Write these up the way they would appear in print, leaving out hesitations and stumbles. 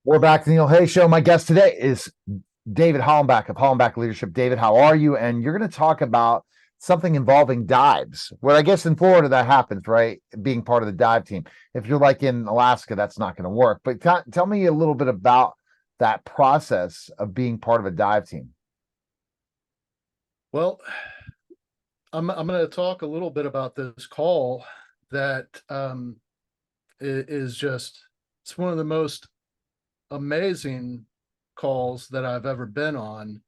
We're back to the Neil Hay Show. My guest today is David Hollenbach of Hollenbach Leadership. David, how are you? And you're going to talk about something involving dives. Well, I guess in Florida that happens, right? Being part of the dive team. If you're like in Alaska, that's not going to work. But tell me a little bit about that process of being part of a dive team. Well, I'm going to talk a little bit about this call that is just, it's one of the most amazing calls that I've ever been on,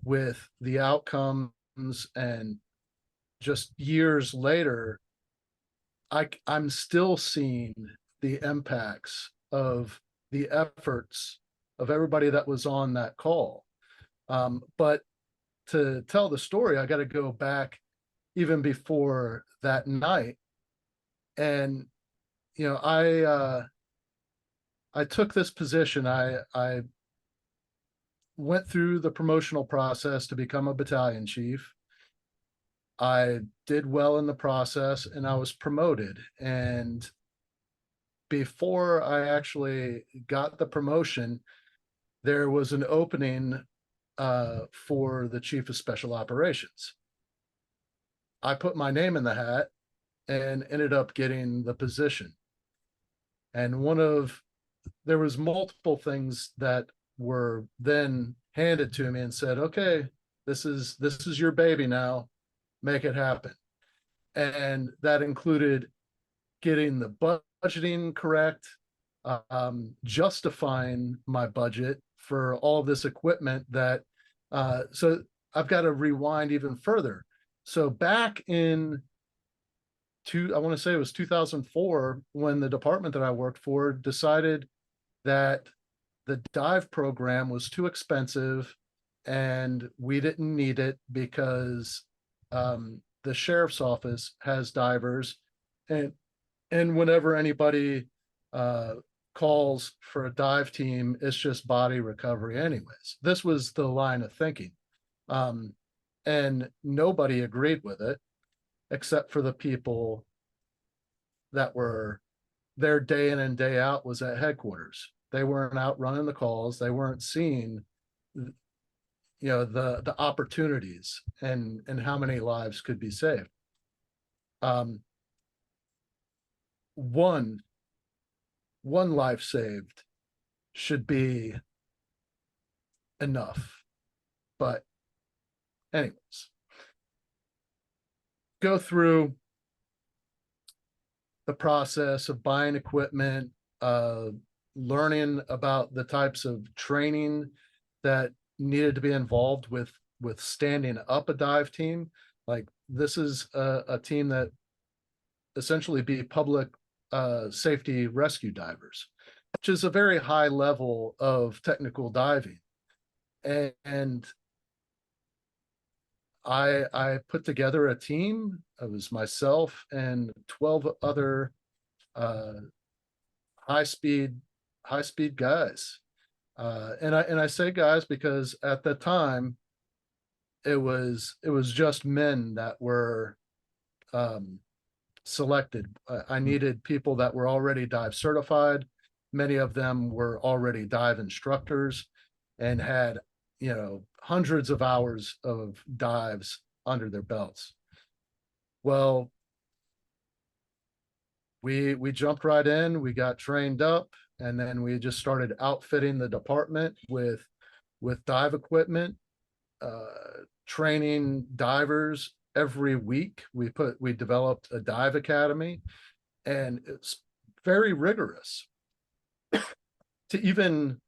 with the outcomes, and just years later, I'm still seeing the impacts of the efforts of everybody that was on that call. But to tell the story, I got to go back even before that night. And, I took this position. I went through the promotional process to become a battalion chief. I did well in the process and I was promoted. And before I actually got the promotion, there was an opening for the chief of special operations. I put my name in the hat and ended up getting the position. And there was multiple things that were then handed to me and said, okay, this is your baby now, make it happen. And that included getting the budgeting correct, justifying my budget for all this equipment that, so I've got to rewind even further. So back in I want to say it was 2004, when the department that I worked for decided that the dive program was too expensive and we didn't need it because the sheriff's office has divers, and whenever anybody calls for a dive team, it's just body recovery anyways. This was the line of thinking, and nobody agreed with it except for the people that were there day in and day out was at headquarters. They weren't out running the calls. They weren't seeing, the opportunities and how many lives could be saved. One life saved should be enough. But anyways, go through the process of buying equipment, learning about the types of training that needed to be involved with standing up a dive team. Like, this is a team that essentially be public safety rescue divers, which is a very high level of technical diving. And I put together a team. It was myself and 12 other high speed guys. And I say guys because at the time it was just men that were selected. I needed people that were already dive certified. Many of them were already dive instructors and had, hundreds of hours of dives under their belts. Well, we jumped right in, we got trained up, and then we just started outfitting the department with dive equipment, training divers every week. We developed a dive academy, and it's very rigorous. To even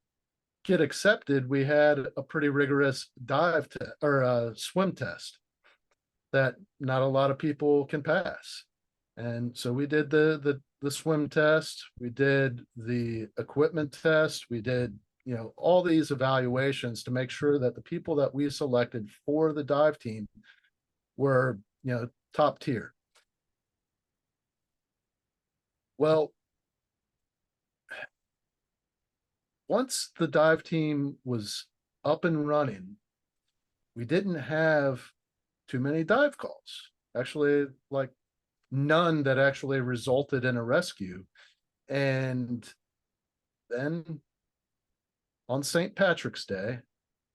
get accepted, we had a pretty rigorous swim test that not a lot of people can pass. And so we did the swim test, we did the equipment test, we did, all these evaluations to make sure that the people that we selected for the dive team were, top tier. Well, once the dive team was up and running, we didn't have too many dive calls. Actually, like, none that actually resulted in a rescue. And then on St. Patrick's Day.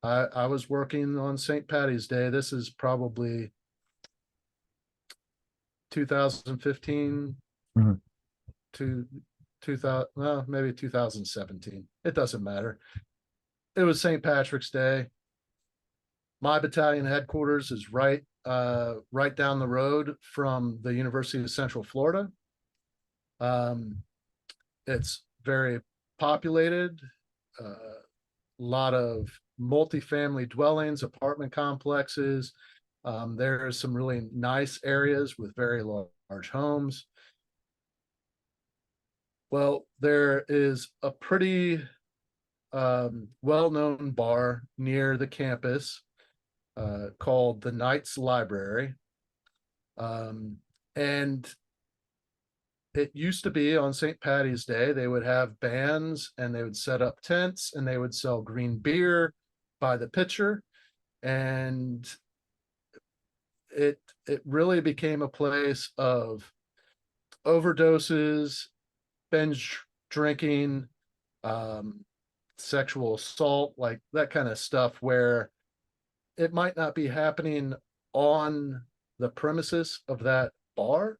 I was working on St. Patty's Day. This is probably 2015 Mhm. to 2000, well, maybe 2017. It doesn't matter. It was St. Patrick's Day. My battalion headquarters is right down the road from the University of Central Florida. It's very populated, a lot of multifamily dwellings, apartment complexes. There's some really nice areas with very large homes. Well, there is a pretty well-known bar near the campus called the Knights Library. And it used to be on St. Patty's Day, they would have bands and they would set up tents and they would sell green beer by the pitcher. And it really became a place of overdoses, binge drinking, sexual assault, like that kind of stuff, where it might not be happening on the premises of that bar,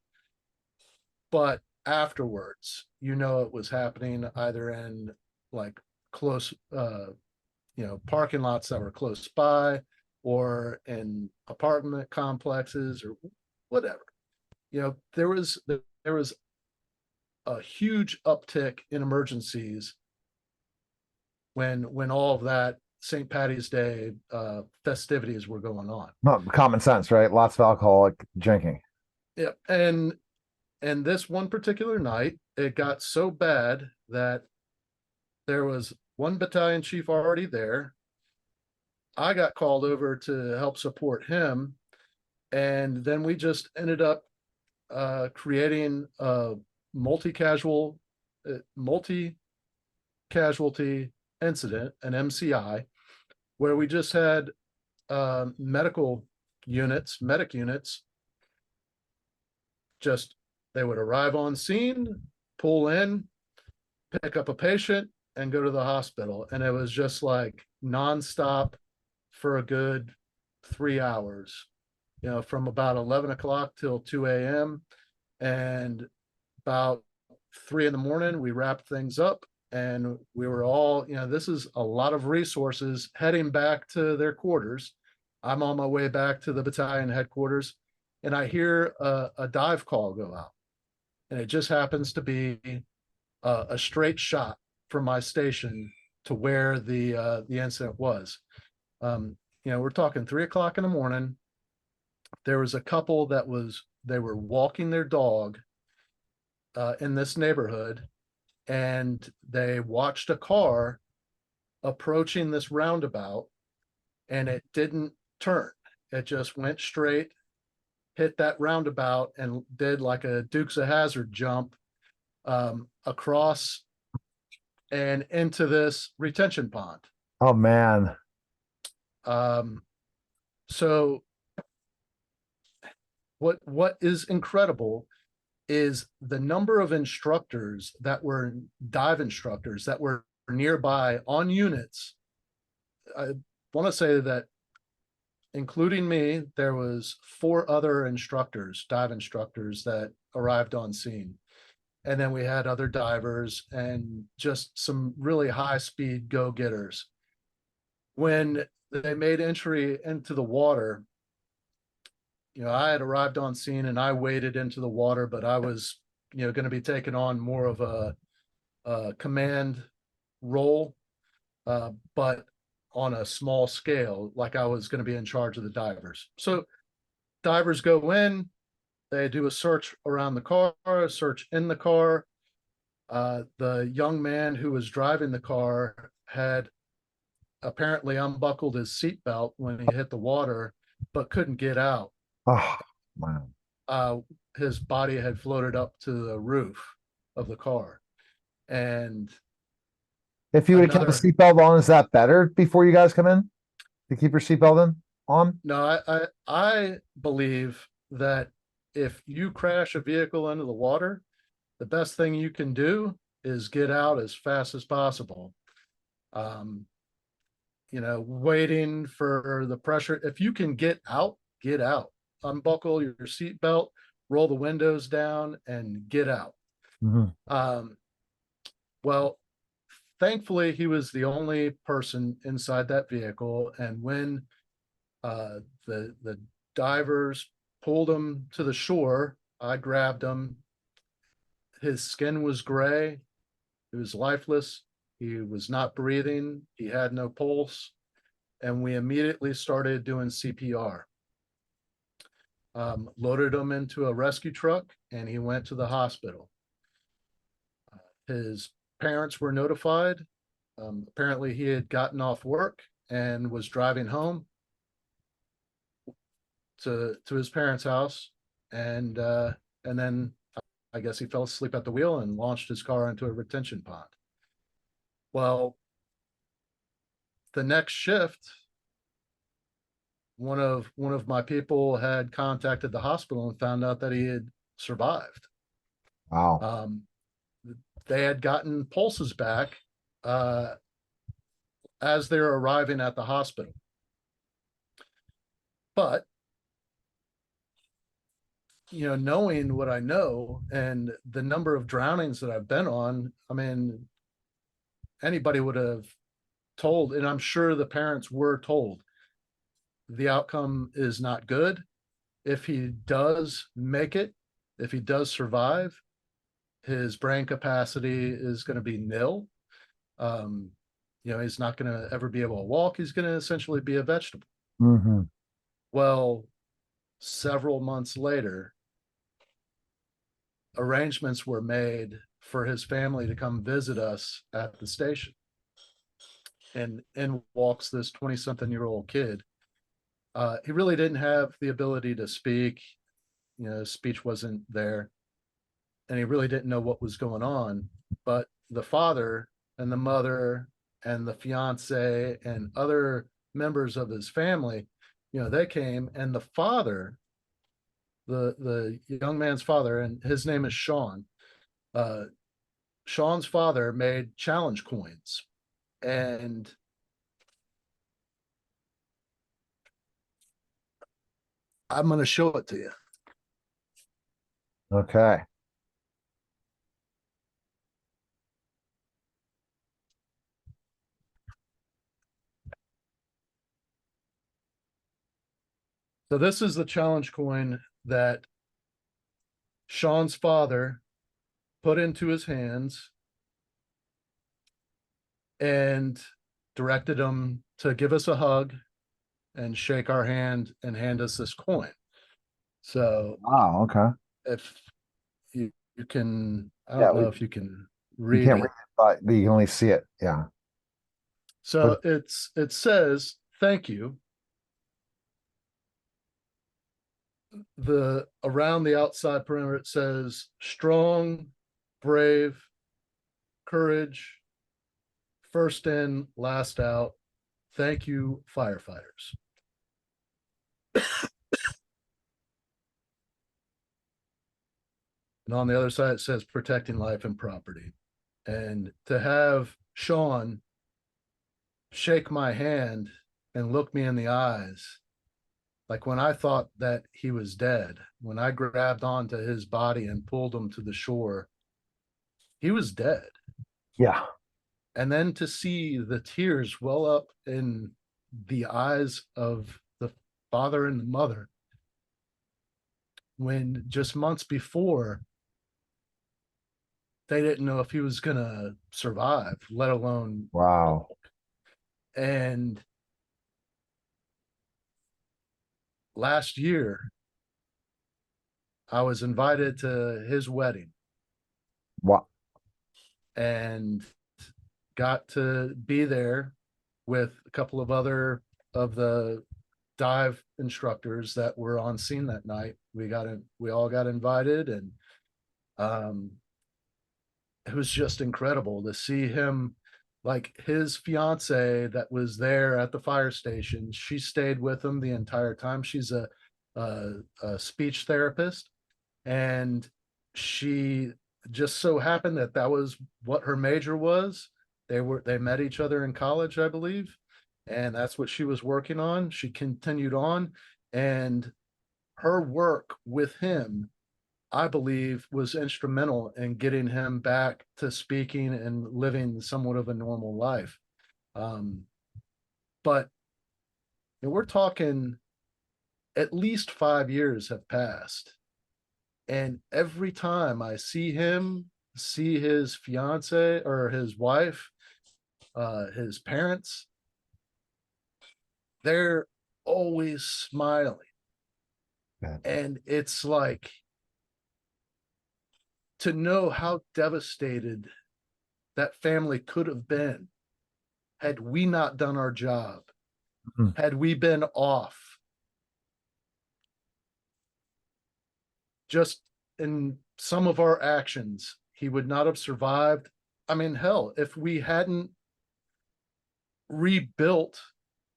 but afterwards, it was happening either in like close, parking lots that were close by, or in apartment complexes or whatever. There was a huge uptick in emergencies when all of that St. Patty's Day festivities were going on. Well, common sense, right? Lots of alcoholic drinking. Yeah, and this one particular night, it got so bad that there was one battalion chief already there. I got called over to help support him, and then we just ended up creating a multi-casualty incident, an MCI, where we just had medic units, just they would arrive on scene, pull in, pick up a patient, and go to the hospital. And it was just like nonstop for a good 3 hours, from about 11 o'clock till 2 a.m. And about 3 in the morning, we wrapped things up. And we were all, this is a lot of resources heading back to their quarters. I'm on my way back to the battalion headquarters, and I hear a dive call go out. And it just happens to be a straight shot from my station to where the incident was. We're talking 3 o'clock in the morning. There was a couple they were walking their dog in this neighborhood, and they watched a car approaching this roundabout, and it didn't turn. It just went straight, hit that roundabout, and did like a Dukes of Hazzard jump across and into this retention pond. Oh man. So what is incredible is the number of dive instructors that were nearby on units. I want to say that, including me, there was 4 other dive instructors that arrived on scene. And then we had other divers and just some really high speed go-getters. When they made entry into the water, I had arrived on scene and I waded into the water, but I was, going to be taking on more of a command role, but on a small scale, like I was going to be in charge of the divers. So divers go in, they do a search around the car, a search in the car. The young man who was driving the car had apparently unbuckled his seatbelt when he hit the water, but couldn't get out. Oh wow. His body had floated up to the roof of the car. And if you would have kept the seatbelt on, is that better before you guys come in to keep your seatbelt on? No, I believe that if you crash a vehicle into the water, the best thing you can do is get out as fast as possible. You know, waiting for the pressure. If you can get out, get out. Unbuckle your seatbelt, roll the windows down, and get out. Mhm. Well, thankfully, he was the only person inside that vehicle, and when the divers pulled him to the shore, I grabbed him. His skin was gray. He was lifeless. He was not breathing. He had no pulse. And we immediately started doing CPR. Loaded him into a rescue truck, and he went to the hospital. His parents were notified. Apparently, he had gotten off work and was driving home to his parents' house, and then I guess he fell asleep at the wheel and launched his car into a retention pond. Well, the next shift, one of my people had contacted the hospital and found out that he had survived. Wow. They had gotten pulses back as they're arriving at the hospital. But, you know, knowing what I know and the number of drownings that I've been on, I mean, anybody would have told, and I'm sure the parents were told, the outcome is not good. If he does make it, if he does survive, his brain capacity is going to be nil. You know, he's not going to ever be able to walk. He's going to essentially be a vegetable. Mm-hmm. Well, several months later, arrangements were made for his family to come visit us at the station. And in walks this 20-something-year-old kid. He really didn't have the ability to speak. You know, speech wasn't there. And he really didn't know what was going on. But the father and the mother and the fiance and other members of his family, you know, they came, and the father, the young man's father, and his name is Sean. Sean's father made challenge coins, and I'm going to show it to you. Okay. So this is the challenge coin that Sean's father put into his hands and directed him to give us a hug and shake our hand and hand us this coin. So Wow. Okay. if you can, I Yeah, don't know if you can you read can't it. read it, but you can only see it. Yeah. So it says, "Thank you." The around the outside perimeter, it says, "Strong, brave, courage, first in, last out. Thank you, firefighters." And on the other side, it says, "Protecting life and property." And to have Sean shake my hand and look me in the eyes, like when I thought that he was dead, when I grabbed onto his body and pulled him to the shore, he was dead. Yeah. And then to see the tears well up in the eyes of the father and the mother, when just months before they didn't know if he was going to survive, let alone Wow. walk. And last year, I was invited to his wedding What? and got to be there with a couple of other of the dive instructors that were on scene that night. We all got invited, and it was just incredible to see him. Like his fiance that was there at the fire station, she stayed with him the entire time. She's a speech therapist, and she just so happened that that was what her major was. They met each other in college, I believe, and that's what she was working on. She continued on, and her work with him, I believe, was instrumental in getting him back to speaking and living somewhat of a normal life. But we're talking at least 5 years have passed. And every time I see him, see his fiance or his wife, his parents, they're always smiling. Yeah. And it's like, to know how devastated that family could have been had we not done our job, had we been off just in some of our actions, he would not have survived. I mean, hell, if we hadn't rebuilt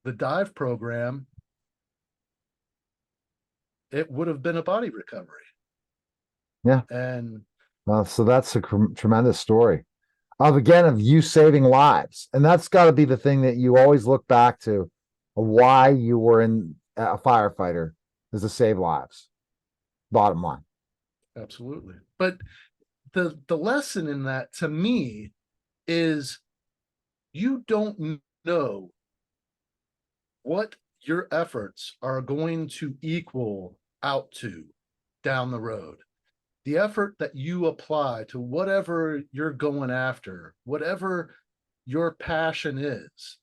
the dive program, it would have been a body recovery. Yeah. And Well, so that's a tremendous story of you saving lives. And that's got to be the thing that you always look back to, why you were in a firefighter, is to save lives. Bottom line. absolutely. But the lesson in that, to me, is you don't know what your efforts are going to equal out to down the road. The effort that you apply to whatever you're going after, whatever your passion is,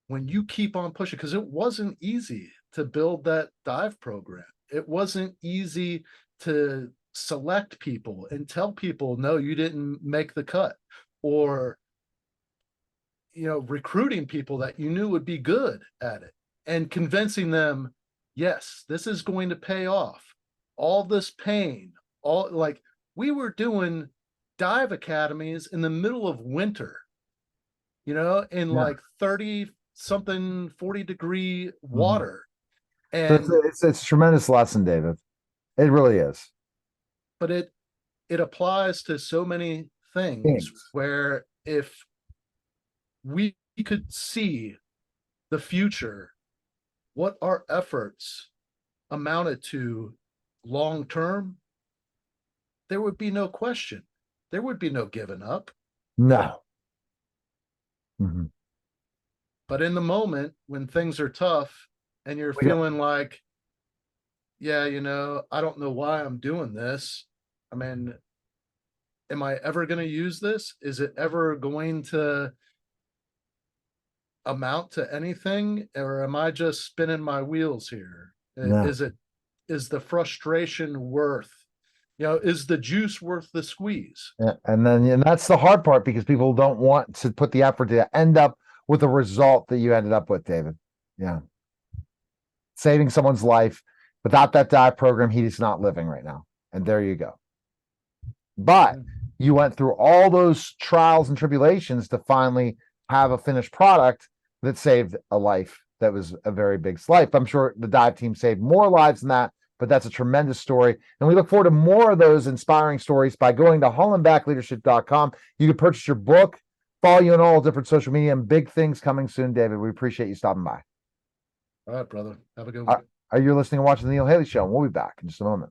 when you keep on pushing, because it wasn't easy to build that dive program. It wasn't easy to select people and tell people, no, you didn't make the cut, or recruiting people that you knew would be good at it and convincing them, yes, this is going to pay off. All this pain, we were doing dive academies in the middle of winter, in like 30 something 40-degree water. And so it's a tremendous lesson, David. It really is. But it applies to so many things where if we could see the future, what our efforts amounted to long term, there would be no question. There would be no giving up. No. But in the moment when things are tough and you're feeling like, yeah, I don't know why I'm doing this. I mean, am I ever going to use this? Is it ever going to amount to anything? Or am I just spinning my wheels here? No. Is the frustration worth, is the juice worth the squeeze? Yeah, and that's the hard part, because people don't want to put the effort to end up with the result that you ended up with, David. Yeah. Saving someone's life. Without that dive program, he's not living right now. And there you go. But you went through all those trials and tribulations to finally have a finished product that saved a life. That was a very big life. I'm sure the dive team saved more lives than that, but that's a tremendous story. And we look forward to more of those inspiring stories by going to hollenbachleadership.com. You can purchase your book, follow you on all different social media, and big things coming soon, David. We appreciate you stopping by. All right, brother. Have a good one. You're listening and watching the Neil Haley Show, and we'll be back in just a moment.